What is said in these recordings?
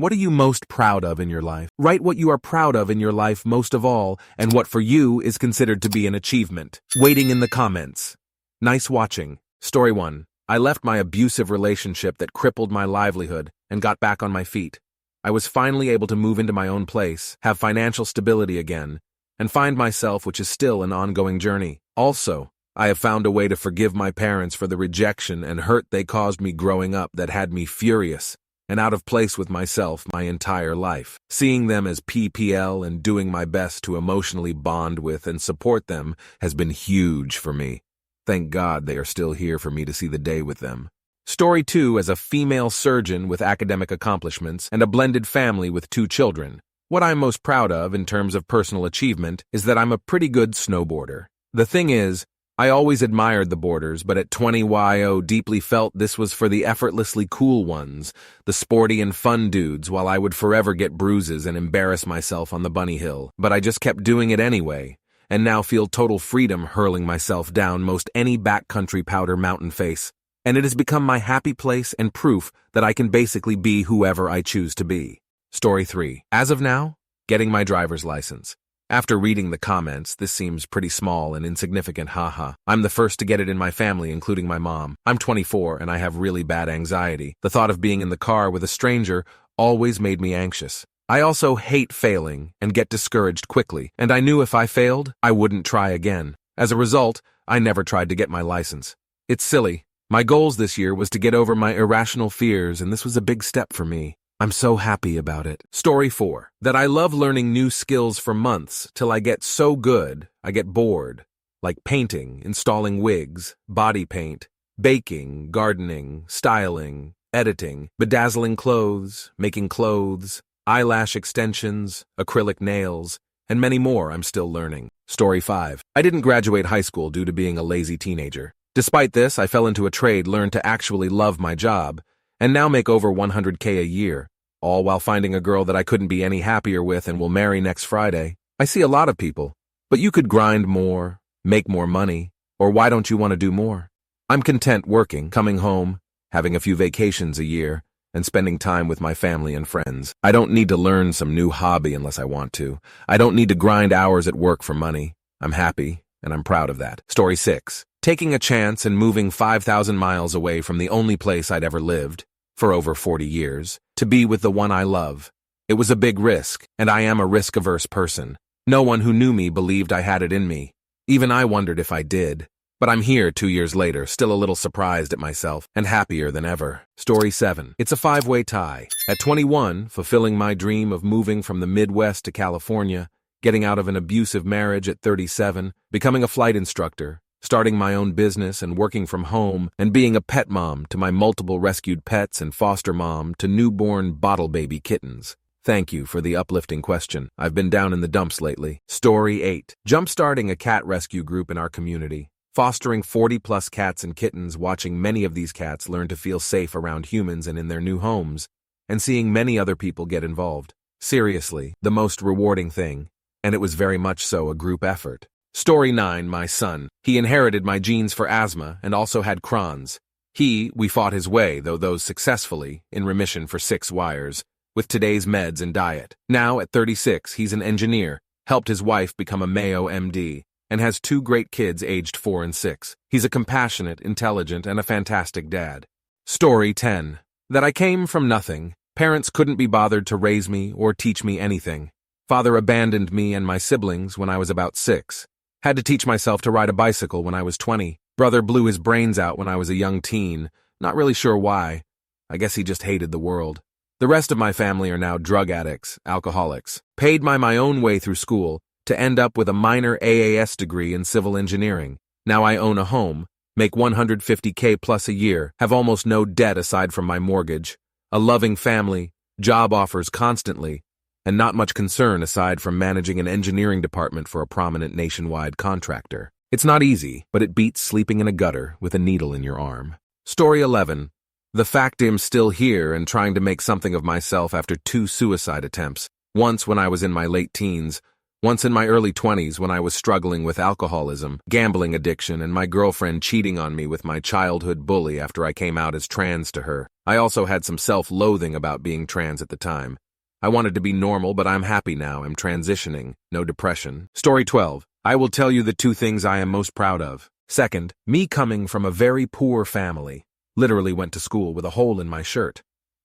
What are you most proud of in your life? Write what you are proud of in your life most of all, and what for you is considered to be an achievement. Waiting in the comments. Nice watching. Story 1. I left my abusive relationship that crippled my livelihood and got back on my feet. I was finally able to move into my own place, have financial stability again, and find myself, which is still an ongoing journey. Also, I have found a way to forgive my parents for the rejection and hurt they caused me growing up that had me furious and out of place with myself my entire life. Seeing them as PPL and doing my best to emotionally bond with and support them has been huge for me. Thank God they are still here for me to see the day with them. Story 2. As a female surgeon with academic accomplishments and a blended family with 2 children. What I'm most proud of in terms of personal achievement is that I'm a pretty good snowboarder. The thing is, I always admired the boarders, but at 20 YO deeply felt this was for the effortlessly cool ones, the sporty and fun dudes, while I would forever get bruises and embarrass myself on the bunny hill. But I just kept doing it anyway, and now feel total freedom hurling myself down most any backcountry powder mountain face. And it has become my happy place and proof that I can basically be whoever I choose to be. Story 3. As of now, getting my driver's license. After reading the comments, this seems pretty small and insignificant, haha. I'm the first to get it in my family, including my mom. I'm 24 and I have really bad anxiety. The thought of being in the car with a stranger always made me anxious. I also hate failing and get discouraged quickly, and I knew if I failed, I wouldn't try again. As a result, I never tried to get my license. It's silly. My goals this year was to get over my irrational fears, and this was a big step for me. I'm so happy about it. Story 4. That I love learning new skills for months till I get so good, I get bored. Like painting, installing wigs, body paint, baking, gardening, styling, editing, bedazzling clothes, making clothes, eyelash extensions, acrylic nails, and many more I'm still learning. Story 5. I didn't graduate high school due to being a lazy teenager. Despite this, I fell into a trade, learned to actually love my job, and now make over $100K a year, all while finding a girl that I couldn't be any happier with and will marry next Friday. I see a lot of people, but you could grind more, make more money, or why don't you want to do more? I'm content working, coming home, having a few vacations a year, and spending time with my family and friends. I don't need to learn some new hobby unless I want to. I don't need to grind hours at work for money. I'm happy, and I'm proud of that. Story 6. Taking a chance and moving 5,000 miles away from the only place I'd ever lived, for over 40 years, to be with the one I love. It was a big risk, and I am a risk-averse person. No one who knew me believed I had it in me. Even I wondered if I did. But I'm here 2 years later, still a little surprised at myself, and happier than ever. Story 7. It's a 5-way tie. At 21, fulfilling my dream of moving from the Midwest to California, getting out of an abusive marriage at 37, becoming a flight instructor, starting my own business and working from home, and being a pet mom to my multiple rescued pets and foster mom to newborn bottle baby kittens. Thank you for the uplifting question. I've been down in the dumps lately. Story 8. Jumpstarting a cat rescue group in our community. Fostering 40-plus cats and kittens, watching many of these cats learn to feel safe around humans and in their new homes, and seeing many other people get involved. Seriously, the most rewarding thing, and it was very much so a group effort. Story 9. My son. He inherited my genes for asthma and also had Crohn's. We fought his way, though those successfully, in remission for 6 wires, with today's meds and diet. Now, at 36, he's an engineer, helped his wife become a Mayo MD, and has 2 great kids aged 4 and 6. He's a compassionate, intelligent, and a fantastic dad. Story 10. That I came from nothing. Parents couldn't be bothered to raise me or teach me anything. Father abandoned me and my siblings when I was about 6. Had to teach myself to ride a bicycle when I was 20. Brother blew his brains out when I was a young teen. Not really sure why. I guess he just hated the world. The rest of my family are now drug addicts, alcoholics. Paid my own way through school to end up with a minor AAS degree in civil engineering. Now I own a home, make $150K plus a year, have almost no debt aside from my mortgage, a loving family, job offers constantly, and not much concern aside from managing an engineering department for a prominent nationwide contractor. It's not easy, but it beats sleeping in a gutter with a needle in your arm. Story 11. The fact I'm still here and trying to make something of myself after 2 suicide attempts, once when I was in my late teens, Once in my early 20s, when I was struggling with alcoholism, gambling addiction, and my girlfriend cheating on me with my childhood bully after I came out as trans to her. I also had some self-loathing about being trans at the time. I wanted to be normal, but I'm happy now. I'm transitioning. No depression. Story 12. I will tell you the 2 things I am most proud of. Second, me coming from a very poor family. Literally went to school with a hole in my shirt.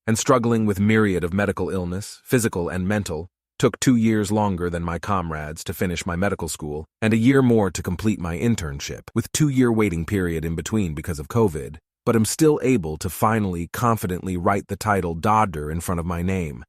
And struggling with myriad of medical illness, physical and mental. Took 2 years longer than my comrades to finish my medical school, and a year more to complete my internship, with 2-year waiting period in between because of COVID. But I'm still able to finally, confidently write the title Dodder in front of my name.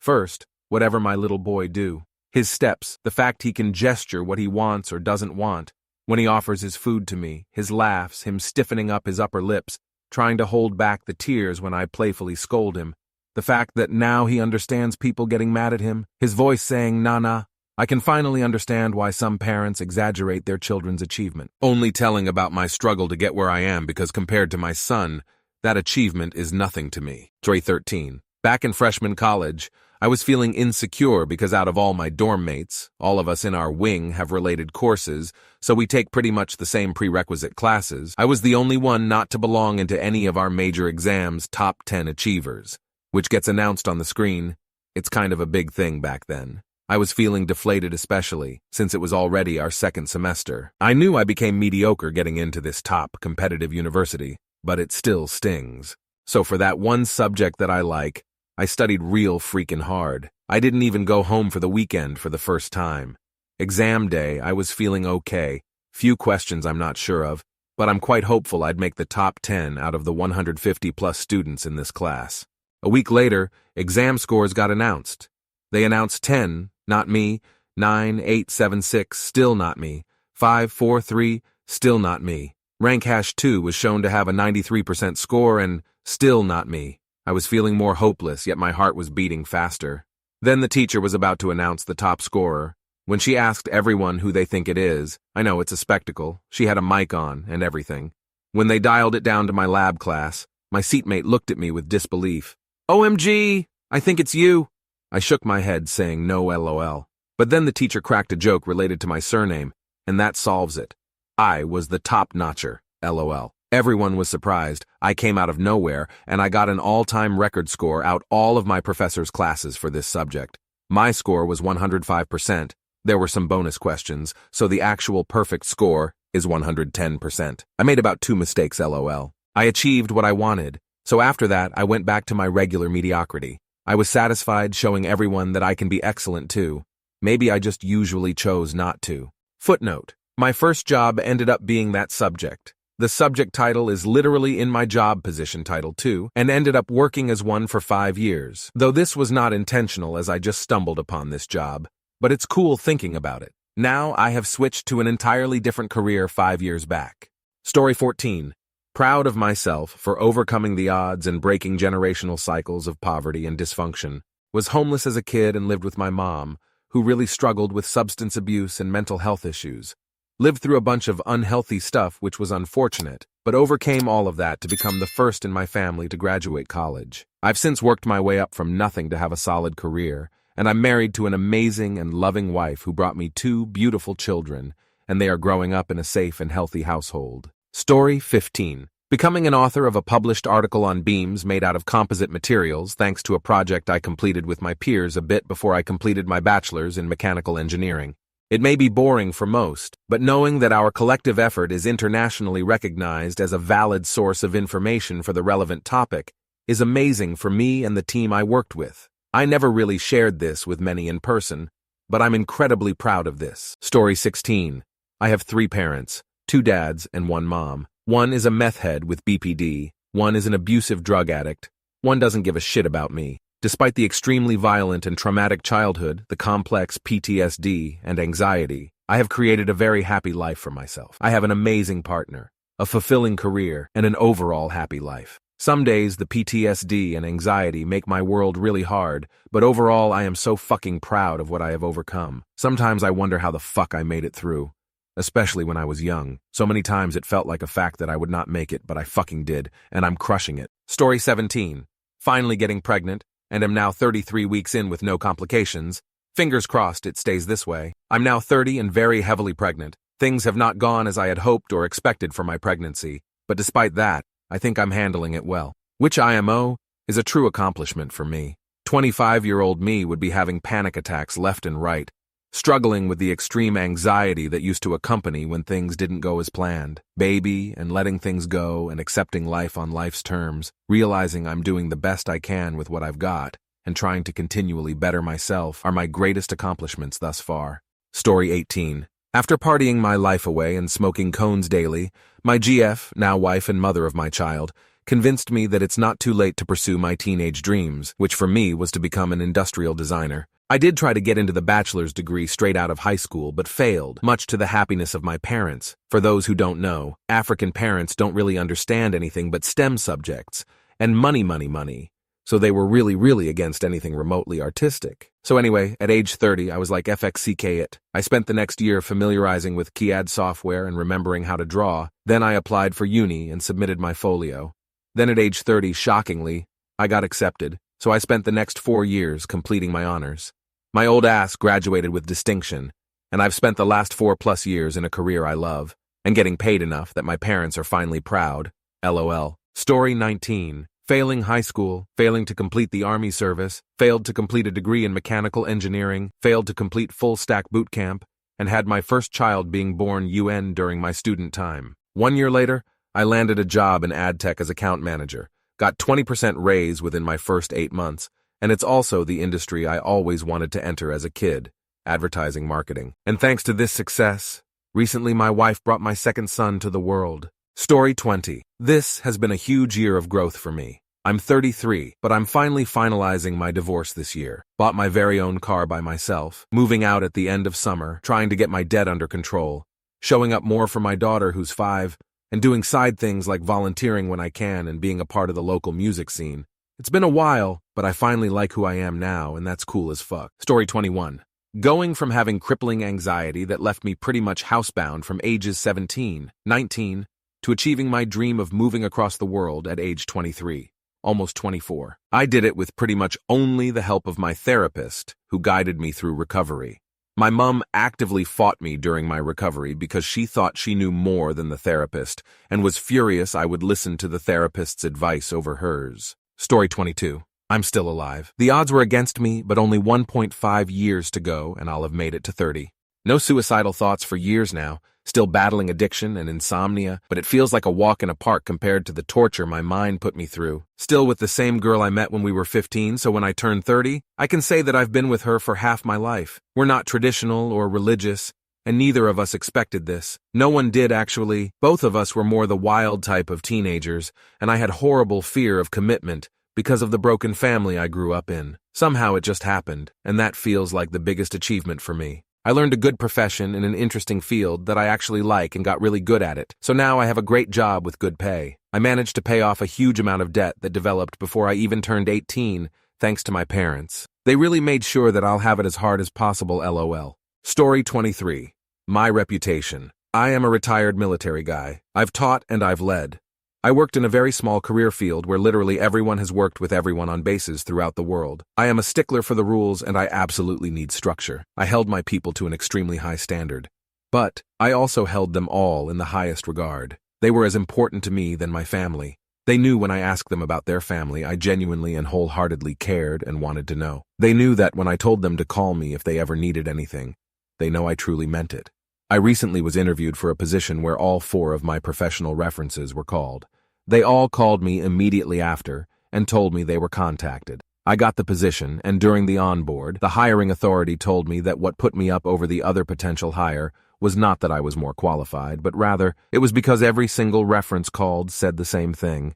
First, whatever my little boy do. His steps, the fact he can gesture what he wants or doesn't want. When he offers his food to me, his laughs, him stiffening up his upper lips, trying to hold back the tears when I playfully scold him. The fact that now he understands people getting mad at him, his voice saying, "Nah." I can finally understand why some parents exaggerate their children's achievement, only telling about my struggle to get where I am because compared to my son, that achievement is nothing to me. Story 13. Back in freshman college, I was feeling insecure because out of all my dorm mates, all of us in our wing have related courses, so we take pretty much the same prerequisite classes. I was the only one not to belong into any of our major exams' top 10 achievers. Which gets announced on the screen. It's kind of a big thing back then. I was feeling deflated especially, since it was already our second semester. I knew I became mediocre getting into this top competitive university, but it still stings. So for that one subject that I like, I studied real freaking hard. I didn't even go home for the weekend for the first time. Exam day, I was feeling okay. Few questions I'm not sure of, but I'm quite hopeful I'd make the top 10 out of the 150 plus students in this class. A week later, exam scores got announced. They announced 10, not me, 9, 8, 7, 6, still not me, 5, 4, 3, still not me. Rank #2 was shown to have a 93% score and still not me. I was feeling more hopeless, yet my heart was beating faster. Then the teacher was about to announce the top scorer. When she asked everyone who they think it is, I know it's a spectacle, she had a mic on and everything. When they dialed it down to my lab class, my seatmate looked at me with disbelief. "OMG, I think it's you." I shook my head, saying no LOL. But then the teacher cracked a joke related to my surname, and that solves it. I was the top-notcher, LOL. Everyone was surprised. I came out of nowhere, and I got an all-time record score out all of my professor's classes for this subject. My score was 105%. There were some bonus questions, so the actual perfect score is 110%. I made about 2 mistakes, LOL. I achieved what I wanted. So after that, I went back to my regular mediocrity. I was satisfied showing everyone that I can be excellent too. Maybe I just usually chose not to. Footnote. My first job ended up being that subject. The subject title is literally in my job position title too, and ended up working as one for 5 years. Though this was not intentional as I just stumbled upon this job. But it's cool thinking about it. Now I have switched to an entirely different career 5 years back. Story 14. Proud of myself for overcoming the odds and breaking generational cycles of poverty and dysfunction. Was homeless as a kid and lived with my mom, who really struggled with substance abuse and mental health issues. Lived through a bunch of unhealthy stuff which was unfortunate, but overcame all of that to become the first in my family to graduate college. I've since worked my way up from nothing to have a solid career, and I'm married to an amazing and loving wife who brought me 2 beautiful children, and they are growing up in a safe and healthy household. Story 15. Becoming an author of a published article on beams made out of composite materials thanks to a project I completed with my peers a bit before I completed my bachelor's in mechanical engineering. It may be boring for most, but knowing that our collective effort is internationally recognized as a valid source of information for the relevant topic is amazing for me and the team I worked with. I never really shared this with many in person, but I'm incredibly proud of this. Story 16. I have 3 parents, 2 dads and 1 mom. One is a meth head with BPD, one is an abusive drug addict, one doesn't give a shit about me. Despite the extremely violent and traumatic childhood, the complex PTSD and anxiety, I have created a very happy life for myself. I have an amazing partner, a fulfilling career, and an overall happy life. Some days the PTSD and anxiety make my world really hard, but overall I am so fucking proud of what I have overcome. Sometimes I wonder how the fuck I made it through. Especially when I was young. So many times it felt like a fact that I would not make it, but I fucking did, and I'm crushing it. Story 17. Finally getting pregnant, and am now 33 weeks in with no complications. Fingers crossed it stays this way. I'm now 30 and very heavily pregnant. Things have not gone as I had hoped or expected for my pregnancy, but despite that, I think I'm handling it well. Which IMO is a true accomplishment for me. 25-year-old me would be having panic attacks left and right, struggling with the extreme anxiety that used to accompany when things didn't go as planned. Baby and letting things go and accepting life on life's terms, realizing I'm doing the best I can with what I've got, and trying to continually better myself are my greatest accomplishments thus far. Story 18. After partying my life away and smoking cones daily, my GF, now wife and mother of my child, convinced me that it's not too late to pursue my teenage dreams, which for me was to become an industrial designer. I did try to get into the bachelor's degree straight out of high school, but failed, much to the happiness of my parents. For those who don't know, African parents don't really understand anything but STEM subjects, and money. So they were really against anything remotely artistic. So anyway, at age 30, I was like FXCK it. I spent the next year familiarizing with CAD software and remembering how to draw. Then I applied for uni and submitted my folio. Then at age 30, shockingly, I got accepted, so I spent the next 4 years completing my honors. My old ass graduated with distinction, and I've spent the last 4+ years in a career I love, and getting paid enough that my parents are finally proud. LOL. Story 19. Failing high school, failing to complete the Army service, failed to complete a degree in mechanical engineering, failed to complete full-stack boot camp, and had my first child being born UN during my student time. 1 year later, I landed a job in ad tech as account manager, got 20% raise within my first 8 months, and it's also the industry I always wanted to enter as a kid, advertising marketing. And thanks to this success, recently my wife brought my second son to the world. Story 20. This has been a huge year of growth for me. I'm 33, but I'm finally finalizing my divorce this year. Bought my very own car by myself, moving out at the end of summer, trying to get my debt under control, showing up more for my daughter who's 5, and doing side things like volunteering when I can and being a part of the local music scene. It's been a while, but I finally like who I am now, and that's cool as fuck. Story 21. Going from having crippling anxiety that left me pretty much housebound from ages 17, 19, to achieving my dream of moving across the world at age 23, almost 24. I did it with pretty much only the help of my therapist, who guided me through recovery. My mom actively fought me during my recovery because she thought she knew more than the therapist and was furious I would listen to the therapist's advice over hers. Story 22. I'm still alive. The odds were against me, but only 1.5 years to go and I'll have made it to 30. No suicidal thoughts for years now, still battling addiction and insomnia, but it feels like a walk in a park compared to the torture my mind put me through. Still with the same girl I met when we were 15, so when I turn 30, I can say that I've been with her for half my life. We're not traditional or religious, and neither of us expected this. No one did, actually. Both of us were more the wild type of teenagers, and I had horrible fear of commitment because of the broken family I grew up in. Somehow it just happened, and that feels like the biggest achievement for me. I learned a good profession in an interesting field that I actually like and got really good at it, so now I have a great job with good pay. I managed to pay off a huge amount of debt that developed before I even turned 18, thanks to my parents. They really made sure that I'll have it as hard as possible, LOL. Story 23. My reputation. I am a retired military guy. I've taught and I've led. I worked in a very small career field where literally everyone has worked with everyone on bases throughout the world. I am a stickler for the rules and I absolutely need structure. I held my people to an extremely high standard. But I also held them all in the highest regard. They were as important to me than my family. They knew when I asked them about their family, I genuinely and wholeheartedly cared and wanted to know. They knew that when I told them to call me if they ever needed anything, they know I truly meant it. I recently was interviewed for a position where all 4 of my professional references were called. They all called me immediately after and told me they were contacted. I got the position, and during the onboard, the hiring authority told me that what put me up over the other potential hire was not that I was more qualified, but rather it was because every single reference called said the same thing.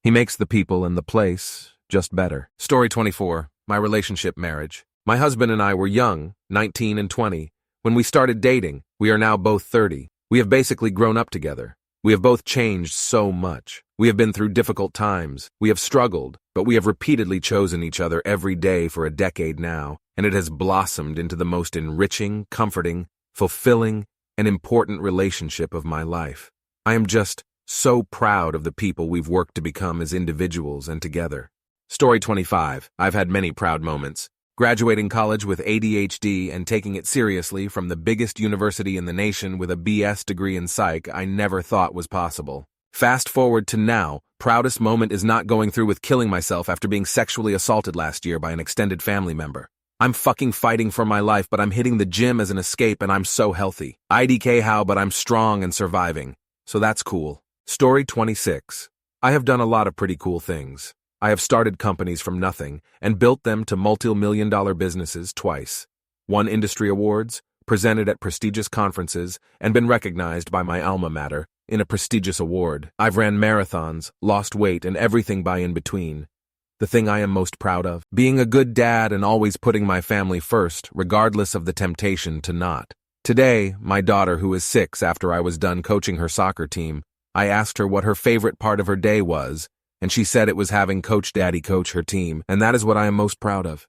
He makes the people and the place just better. Story 24. My relationship marriage. My husband and I were young, 19 and 20. When we started dating, we are now both 30. We have basically grown up together. We have both changed so much. We have been through difficult times. We have struggled, but we have repeatedly chosen each other every day for a decade now, and it has blossomed into the most enriching, comforting, fulfilling, and important relationship of my life. I am just so proud of the people we've worked to become as individuals and together. Story 25. I've had many proud moments. Graduating college with ADHD and taking it seriously from the biggest university in the nation with a BS degree in psych I never thought was possible. Fast forward to now, proudest moment is not going through with killing myself after being sexually assaulted last year by an extended family member. I'm fucking fighting for my life, but I'm hitting the gym as an escape and I'm so healthy. IDK how, but I'm strong and surviving. So that's cool. Story 26. I have done a lot of pretty cool things. I have started companies from nothing and built them to multi-million-dollar businesses twice. Won industry awards, presented at prestigious conferences, and been recognized by my alma mater in a prestigious award. I've ran marathons, lost weight, and everything by in between. The thing I am most proud of? Being a good dad and always putting my family first, regardless of the temptation to not. Today, my daughter, who is 6 after I was done coaching her soccer team, I asked her what her favorite part of her day was, and she said it was having Coach Daddy coach her team, and that is what I am most proud of.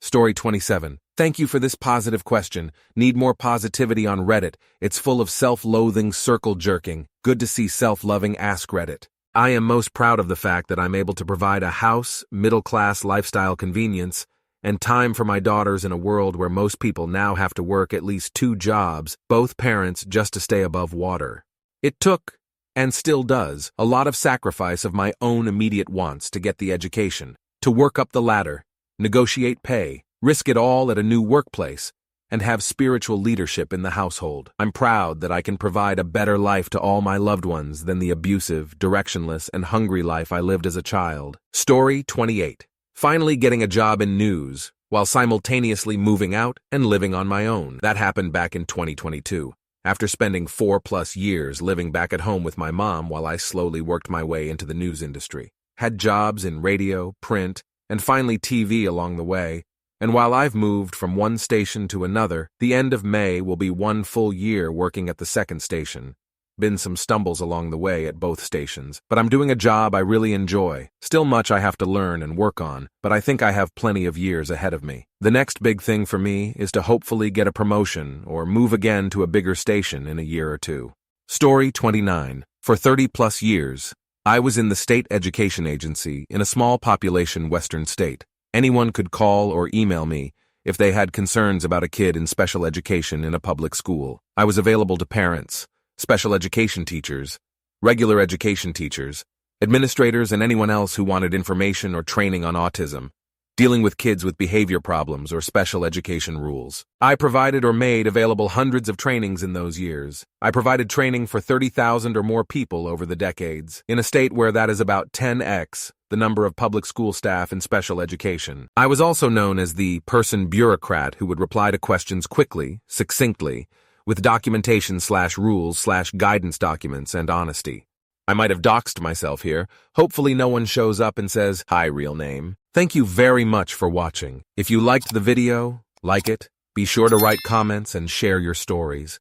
Story 27. Thank you for this positive question. Need more positivity on Reddit. It's full of self-loathing circle jerking. Good to see self-loving askreddit. I am most proud of the fact that I'm able to provide a house, middle-class lifestyle convenience, and time for my daughters in a world where most people now have to work at least 2 jobs, both parents, just to stay above water. It took, and still does, a lot of sacrifice of my own immediate wants to get the education, to work up the ladder, negotiate pay, risk it all at a new workplace, and have spiritual leadership in the household. I'm proud that I can provide a better life to all my loved ones than the abusive, directionless, and hungry life I lived as a child. Story 28. Finally getting a job in news, while simultaneously moving out and living on my own. That happened back in 2022. After spending 4+ years living back at home with my mom while I slowly worked my way into the news industry. Had jobs in radio, print, and finally TV along the way. And while I've moved from one station to another, the end of May will be 1 full year working at the second station. Been some stumbles along the way at both stations, but I'm doing a job I really enjoy. Still much I have to learn and work on, but I think I have plenty of years ahead of me. The next big thing for me is to hopefully get a promotion or move again to a bigger station in a year or 2. Story 29. For 30+ years, I was in the state education agency in a small population western state. Anyone could call or email me if they had concerns about a kid in special education in a public school. I was available to parents, special education teachers, regular education teachers, administrators, and anyone else who wanted information or training on autism, dealing with kids with behavior problems or special education rules. I provided or made available hundreds of trainings in those years. I provided training for 30,000 or more people over the decades, in a state where that is about 10x the number of public school staff in special education. I was also known as the person bureaucrat who would reply to questions quickly, succinctly, with documentation/rules/guidance documents and honesty. I might have doxed myself here. Hopefully no one shows up and says, "Hi, real name." Thank you very much for watching. If you liked the video, like it, be sure to write comments and share your stories.